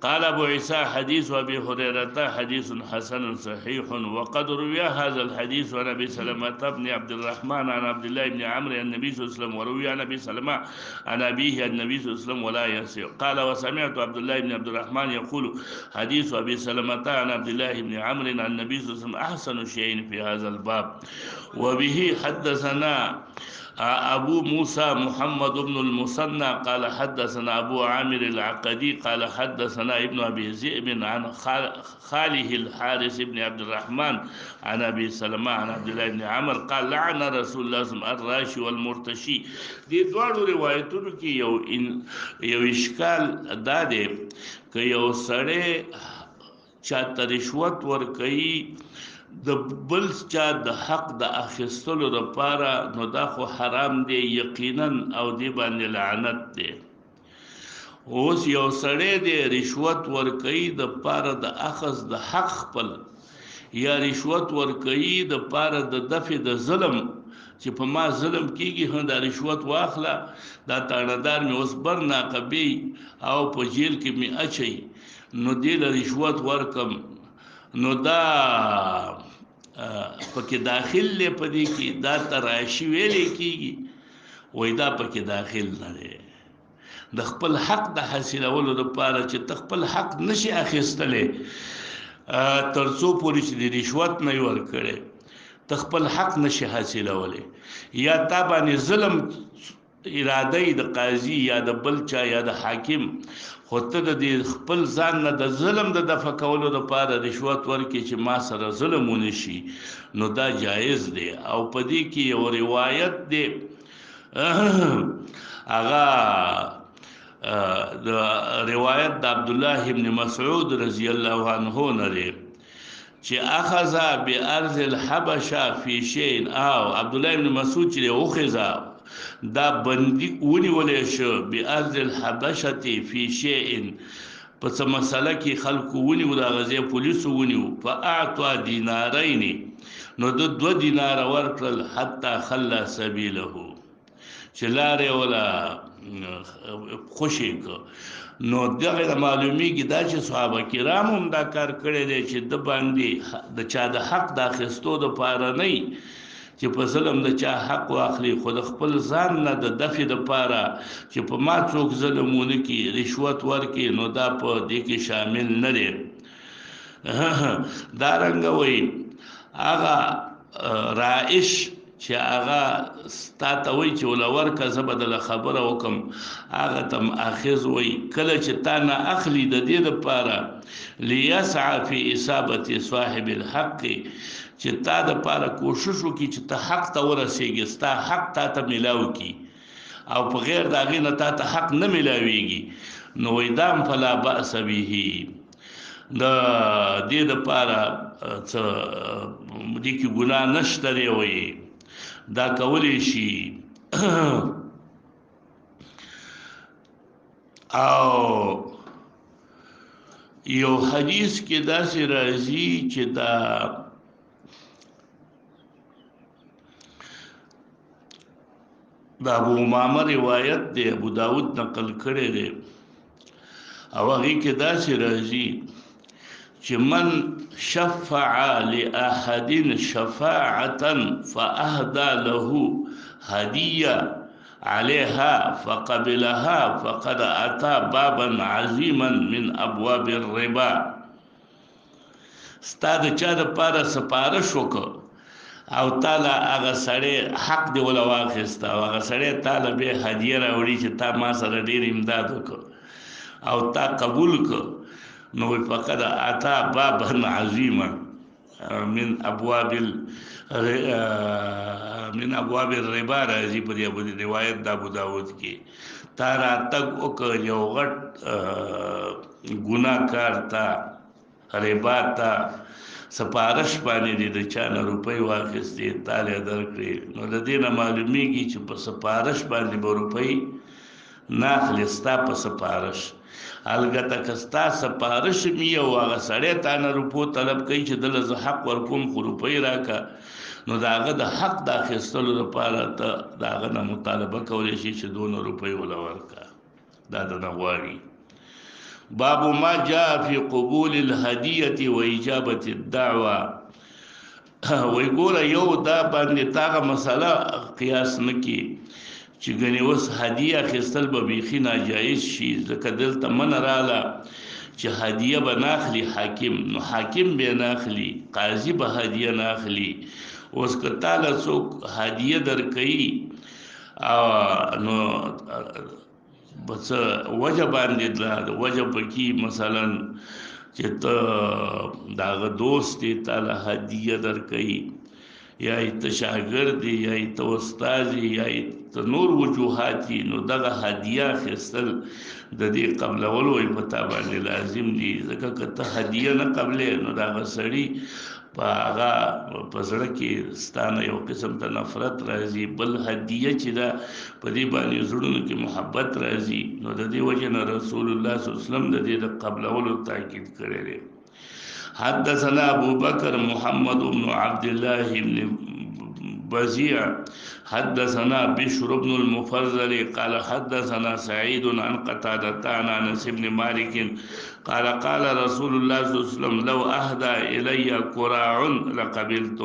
قال ابو عيسى حديث ابي هريره حديث حسن صحيح وقد روي هذا الحديث عن ابي سلمة بن عبد الرحمن عن عبد الله بن عمرو عن النبي صلى الله عليه وسلم وروي عن ابي سلمة عن ابيه عن النبي صلى الله عليه وسلم ولا ينسي قال وسمعت عبد الله بن عبد الرحمن يقول حديث ابي سلمة عن عبد الله بن عمرو عن النبي صلى الله عليه وسلم احسن شيء في هذا الباب وبه حدثنا أبو موسى محمد بن المثنى قال حدثنا أبو عامر العقدي قال حدثنا ابن أبي ذئب عن خاله الحارث بن عبد الرحمن عن أبي سلمة عن عبد الله بن عمر قال لعن رسول الله صلى الله عليه وسلم الراشي والمرتشي دي دواړو روایتونو کې یو اشکال دا دی که یو سړی چاته رشوت ورکوي د بل چا د حق د اخیستلو لپاره نو دا خو حرام دی یقینا او دی باندې لعنت دی اوس یو سړی دی رشوت ورکوي د پاره د اخذ د حق خپل یا رشوت ورکوي د پاره د دفع د ظلم چې په ما ظلم کیږي هم دا رشوت واخله دا تاړهدار مې اوس بر ناقبي او په جیل کې مې اچي نو دی له رشوت ورکم نو دا پکې داخل لې پدې کې دا تراشی ویلې کېږي وای دا پکې داخل نه دی د خپل حق د حاصلولو لپاره چې خپل حق نشي اخیستلې ترڅو پورې چې د رشوت نه ورکړي خپل حق نشي حاصلولې یا تا باندې ظلم اراده د قاضي یا د بل چا یا د حاکم خو ته د خپل ځان نه د ظلم د دفع کولو لپاره رشوت ورکړي چې ما سره ظلم ونشي نو دا جایز دی او په دې کې یو روایت دی هغه د روایت د عبد الله ابن مسعود رضی الله عنه نه چې اخذ بارض الحبشه فی شیء او عبد الله ابن مسعود چې اوخذا دا بندي ونیولې شو بارض الحبشه فی شیء په څه مسله کې خلکو ونیو دا غزه پولیسو ونیو فاعطى دینارین نو د 2 دینار ورکړل حتی خلى سبیله چې لارې ولا خوشي کو. نو دغه معلومیږي دا چې صحابه کرام هم دا کار کړی دی چې د باندې د چا د حق د اخیستو دپاره نه چې په ظلم د چا حق واخلي، خو د خپل ځان نه د دفع دپاره چې په ما څوک ظلم ونه کړي، رشوت ورکړي، نو دا په دې کې شامل نه دی. دارنګه وایي هغه رائش چې هغه ستا ته وایي چې وله ورکه زه به دله خبره وکړم، هغه ته مأخذ وایي کله چې تا نه اخلي د دې دپاره لیسعى فی اصابت صاحب الحق، چې تا دپاره کوشش وکړي چې ته حق ته ورسېږي، ستا حق تا ته میلاو کړي او په غیر د هغې نه تا ته حق نه میلاویږي، نو وایي دا هم فلا بأس به، د دې دپاره څه دې کې ګناه نشته دی، وایي دا کولی شي. او یو حدیث کې داسې راځي چې دا ابو امامه روایت دی، ابو داود نقل کړی دی، او هغې کې داسې راځي چې من شفع لأحد شفاعة فأهدى له هدية عليها فقبلها فقد أتى بابا عظيما من أبواب الربا. ستا د چا دپاره سپارش وکړه او تاله هغه سړی حق دی وله واخېسته او هغه سړی تاله بیا هدیه راوړي چې تا ما سره ډېر امداد وکړه او تا قبول کړه، نو فقد اتا بابا عظیما من ابواب الربا راځي په دې روایت د ابو داود کې. تا راتګ وکړه یو غټ ګناه کار ته، ربا ته سپارش باندې دې د چا نه روپۍ واخېستې تاله یې درکړې، نو د دې نه معلومیږي چې په سپارش باندې به روپۍ نه اخلې، ستا په سپارش. الګته که ستا سپارش مي او هغه سړی تا نه روپو طلب کوي چې دله زه حق ورکوم خو روپۍ راکړه، نو د هغه د حق د اخیستلو لپاره ته د هغه نه مطالبه کولی شي چې دونه روپۍ وله ورکړه، دا دنه غواړي. باب ما جاء في قبول الهدیة و اجابة الدعوة. وی ګوره یو دا باندې تاغه مسله قیاس نه کړي چې ګنې اوس هدیه اخیستل به بیخي ناجایز شي، ځکه دلته منه راله چې هدیه به نه اخلي حاکم، نو حاکم به نه اخلي، قاضي به هدیه نه اخلي. اوس که تاله څوک هدیه درکوي نو بس وجه باندې د وجه پکې مثلا چې ته د هغه دوست دی تاله هدیه درکوي، یا ته شاګرد دی، یا ته استاد دی، یا ته نور وجوهات دي، نو دغه هدیه اخیستل د دې قبلولو یې په تا باندې لازم دي، ځکه که ته هدیه نه قبلې نو د هغه سړي په هغه په زړه کې ستا نه یو قسم ته نفرت راځي، بل هدیه چې ده په دې باندې زړونو کې محبت راځي، نو د دې وجې نه رسول الله صلی الله علیه وسلم د دې د قبلولو تاکید کړی دی. حدثنا ابو بکر محمد بن عبد الله بن بزيع حدثنا بشر بن المفضل قال حدثنا سعيد عن قتادة عن انس بن مالك قال قال رسول الله صلى الله عليه وسلم لو اهدى الي قراع لقبلت.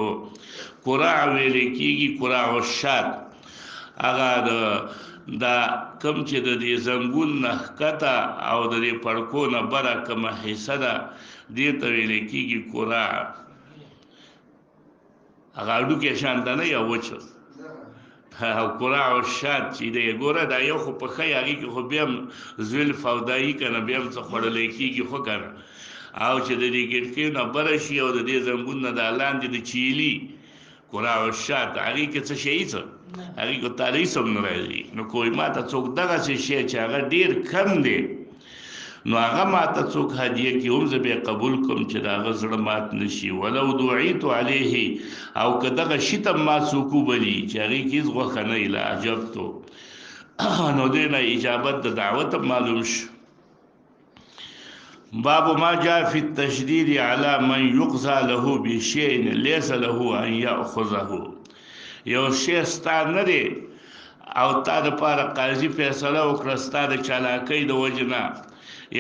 قراع ویل کیږي قراع الشات، هغه دا کم چې د دې زنګون نه ښکته او د دې پړکو نه بره کومه حصه ده دې ته ویل کیږي قراع. هغه هډوکې شان ده نه یا وچه قراع الشات چې دی. ګوره دا یو خو پښی هغې کې خو بیا هم زلف او دایي که نه بیا هم څه خوړلی کېږي خو که نه، او چې د دې ګټکې نه بره شي او د دې زنګون نه دا لاندې د چیلي قراع الشات هغې کې څه شی څه هغې کې تاریس هم نه راځي. نو کوی ما ته څوک دغسې شی چې هغه ډېر کم دی نو هغه ما ته څوک هدیه کړي هم زه بیا قبول کوم چې د هغه زړه مات نه شي. ولو دعیت علیه، او که دغه شي ته ما څوک وبلي چې هغې کې هېڅ غوښه نه وي لاعجبتو، نو دې نه اجابت د دعوت هم معلوم شو. باب ما جاء في التشديد على من يقضى له بشيء ليس له ان ياخذه. یو شی ستا نه دی او تا د پاره قاضي فیصله وکړه ستا د چالاکۍ د وجې نه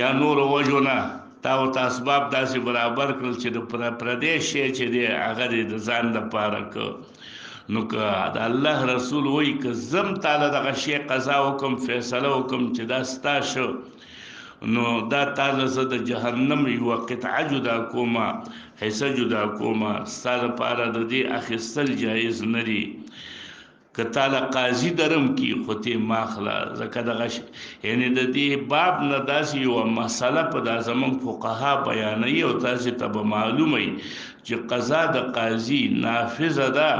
یا نورو وجو نه تا ورته اسباب داسې برابر کړل چې د پردی شی چې دی هغه دې د ځان دپاره که نو که د الله رسول وایي که زم تاله دغه شی قضا وکم فیصله وکم چې دا ستا شو نو دا تاله زه د جهنم یوه قطعه جدا کومه حصه جدا کومه ستا دپاره د دې اخیستل جایز نه دي که تعالی قاضي درم کی خو ته ماخله ځکه دغه یعنی د دې باب نه داسې یوه مسله په دا زموږ فقها بیانوي او تاسې ته به معلومه وي چې قضا د قاضي نافظه ده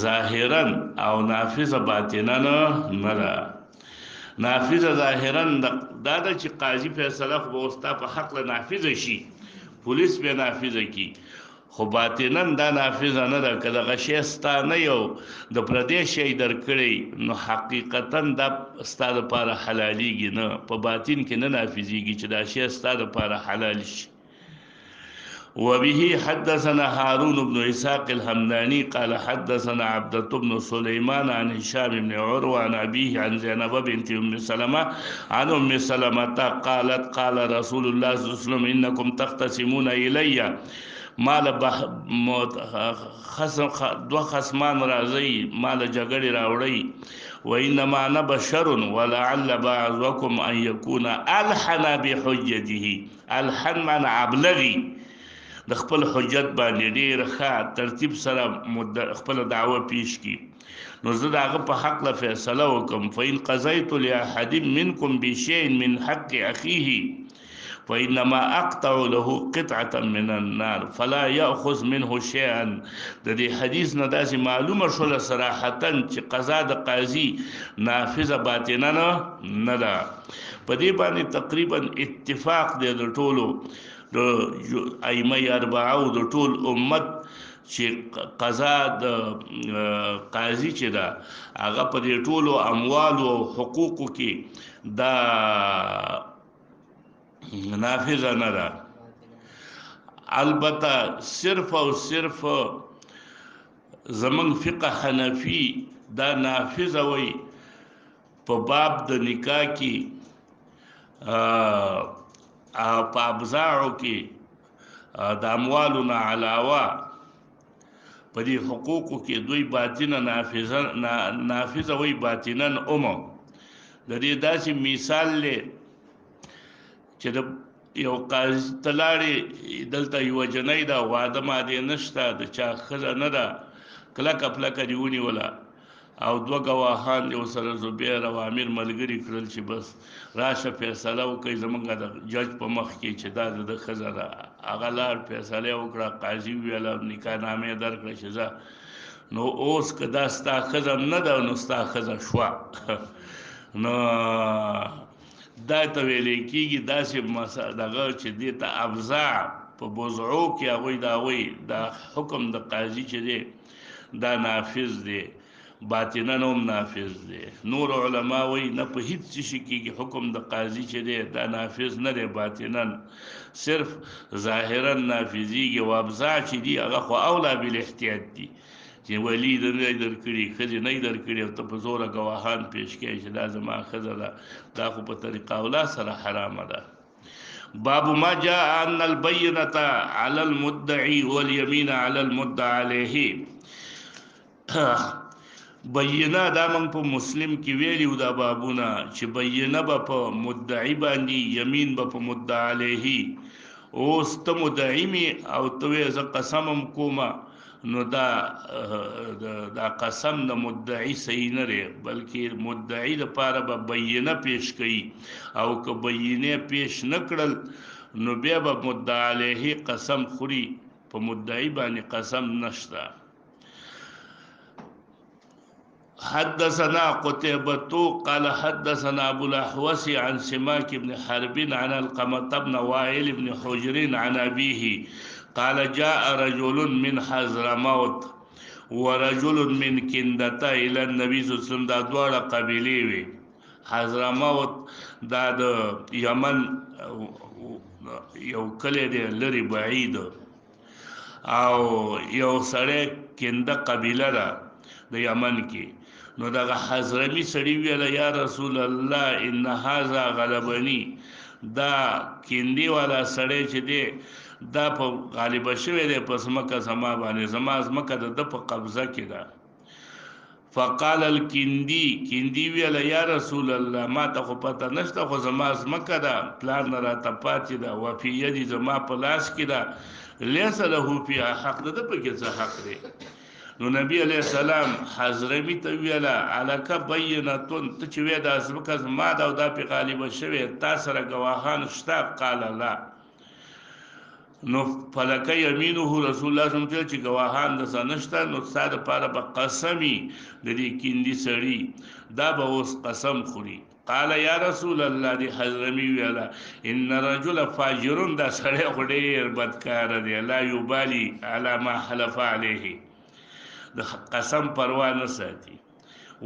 ظاهرا او نافذه باطنا نه ده نافذه ظاهرا دا ده چې قاضي فیصله خو به ستا په حق له نافذه شي پولیس به نافذه کی خو باطنا دا نافذه نه ده که دغه شی ستا نه یو د پردی شی درکړی نو حقیقتا دا ستا دپاره حلالیږي نه په باطن کې نه نافذیږي چې دا شی ستا دپاره حلال شي وبه حدثنا هارون بن إسحاق الحمداني قال حدثنا عبدة بن سليمان عن هشام بن عروة عن أبيه عن زينب بنت أم سلمة عن أم سلمة قالت قال رسول الله صلى الله عليه وسلم إنكم تختصمون إلي مال دو خصمان راځي مال جګړې راوړي وإنما أنا بشر ولعل بعضكم أن يكون ألحن بحجته الحن من ابلغي د خپل حجت باندې ډیر ښه ترتیب سره خپل دعوه پیش کی نو زه د هغه په حق له فیصله وکم فإن قضیت لأحد منکم بشیء من حق أخیه فإنما أقطع له قطعة من النار فلا يأخذ منه شيئا د دې حدیث نه داسې معلومه شوله صراحتا چې قضا د قاضي نافذه باطنه نه ده په دې باندې تقریبا اتفاق دی د ټولو د ائمه اربعه او د ټول امت چې قضا د قاضي چې ده هغه په دې ټولو اموالو او حقوقو کې دا نافذه نه ده البته صرف او صرف زمون فقه حنفي دا نافذه وي په باب د نکاح کې په ابزاعو کې د اموالو نه علاوه په دې حقوقو کې دوی باطنه نافذه وي باطنا د دې داسې مثال دی چې د یو قاضي ته لاړې دلته یوه جنۍ ده واده مادې نشته د چا ښځه نه ده کلکه پلکه دې ونیوله او دوه ګواهان یو سره زبیر او امیر ملګري کړل چې بس راشه فیصله وکړئ زمونږ د جج په مخ کې چې دا د ښځه ده هغه لاړ فیصله وکړه قاضي وویله نکاح نامې درکړه چې زه نو اوس که دا ستا ښځه نه ده نو ستا ښځه شوه نو دا ته ویلی کېږي داسې دغه چې دې ته ابزاع په بزعو کې هغوی دا وایي دا حکم د قاضي چې دی دا نافذ دی باطنا هم نافذ دی نور علما وایي نه په هیڅ شي کېږي حکم د قاضي چې دی دا نافذ نه دی باطنا صرف ظاهرا نافذیږي او ابزاع چې دي هغه خو اولا بالاحتیاط دي چې ولی د نه درکړي ښځې نه درکړي او ته په زوره ګواهان پیش کوي چې دا زما ښځه ده دا خو په طریقه اولا سره حرامه ده باب ما جاء ان البينة على المدعي واليمين على المدعى عليه بینه دا موږ په مسلم کې ویلیو دا بابونه چې بینه به په مدعي باندې یمین به په مدعا علیه اوس ته مدعي مې او ته وایې زه قسم هم کومه نو دا قسم د مدعي صحیح نه دی بلکې مدعي دپاره به بینه پیش کوي او که بینه پیش نه کړل نو بیا به مدعا علیه قسم خوري په مدعي باندې قسم نشته حدثنا قتيبة قال حدثنا أبو الأحوص عن سماك بن حرب عن القمة بن وائل بن حجر عن أبيه قال جاء رجل من حضرموت ورجل من كندة إلى النبي صلى الله عليه وسلم دا دوار قبيلې وي حضرموت دا د یمن یو کلی دی لري بعید او یو سړی کنده قبیله ده د یمن کې. نو دغه حضرمی سړي ویل یا رسول الله ان هذا غلبني، دا کیندی والا سړی چې دی دا په غالب شوی دی په ځمکه زما باندې، زما ځمکه د په قبضه کې ده. فقال الکندی، کندی ویل یا رسول الله ما ته خو پته نشته، خو زما ځمکه ده پلار نه راته پاتې ده، وفي یدي زما په لاس کې ده، لیس له فیها حق، ده پکې څه حق دی. نو نبی علیہ السلام حضرمی ته ویله الک بینتون، ته چې وی دا ځمکه زما ده او دا پې غالبه شوې، تا سره ګواهان شته؟ قال لا. نو فلک یمینه، رسول الله صلی الله علیه وسلم چې ګواهان د سنشته، نو ستا دپاره به قسمی د دې کیندي سړي دا به اوس قسم خوري. قال یا رسول الله، دی حضرمی ویله ان رجل فاجرون، دا سړی خو ډېر بدکاره دی، لا یبالي علی ما حلف علیه، د قسم پروا نه ساتي،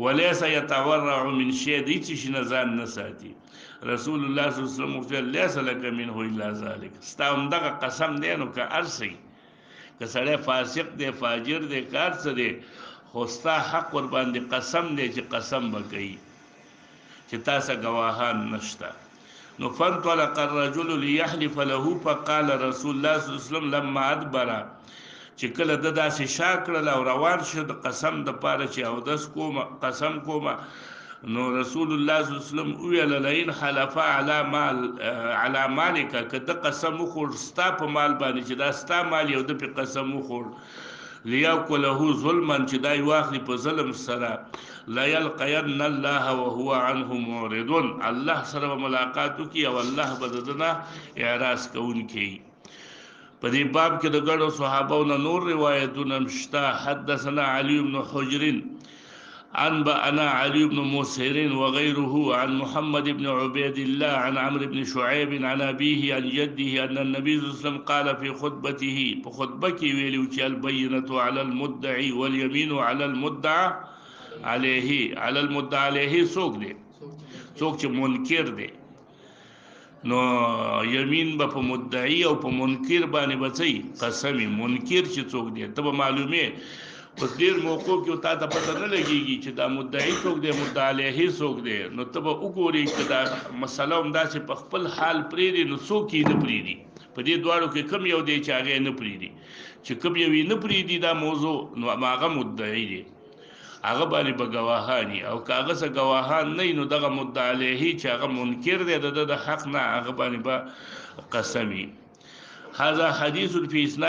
وليس يتورع من شيء، دی چې نه ځان نه ساتي. رسول الله صلی الله علیه وسلم ویل لیس لك منه الا ذلك، ستا همدغه قسم دی نو که ارسي، که سړی فاسق دی فاجر دی کار څه دی، خو ستا حق ور باندې قسم دی چې قسم به کوي چې تاسو ګواهان نشته. نو فانطلق الرجل ليحلف له، فقال رسول الله صلی الله علیه وسلم لما ادبر، چې کله د داسې شا کړل او روان شو د قسم د پاره چې اودس کوم قسم کوم، نو رسول الله صلی الله علیه وسلم ویل لئن حلف علی مالک، که د قسم وخور ستا په مال باندې چې دا ستا مال یو د په قسم وخور، لیاکله ظلما، چې دا واخلي په ظلم سره، لا یلقین الله وهو عنه معرض، الله سره ملاقات وکي او الله بددنا اعراض کوونکی. په دې باب کې د ګڼو صحابو نور روایتونه مشته. حدثنا علي بن حجر أنبأنا علي بن مسهر وغيره عن محمد بن عبيد الله عن عمرو بن شعيب عن أبيه عن جده أن النبي صلى الله عليه وسلم قال في خطبته، بخطبك ویلو چې البينة على المدعي واليمين على المدعى عليه. على المدعى عليه څوک دی؟ څوک چې منکر دی. نو یمین به په مدعی او په منکر باندې بچي قسمی. منکر چې څوک دی ته به معلومه په ډیر موقع کې تا ته پته نه لګيږي چې دا مدعی څوک دی مدعی علیه څوک دی، نو ته به وګورې چې دا مسله همداسې په خپل حال پرېږدي، نو څوک یې نه پرېږدي. په دې دواړو کې کوم یو دی چې هغه نه پرېږدي، چې کوم یو یې نه پرېږدي دا موضوع، نو هغه مدعی دی، هغه باندې به ګواهانی، او که هغه څه ګواهان نه نو دغه مدعی علیه چې هغه منکر دی د حق نه، هغه باندې به قسمی. هذا حدیث فی اسناد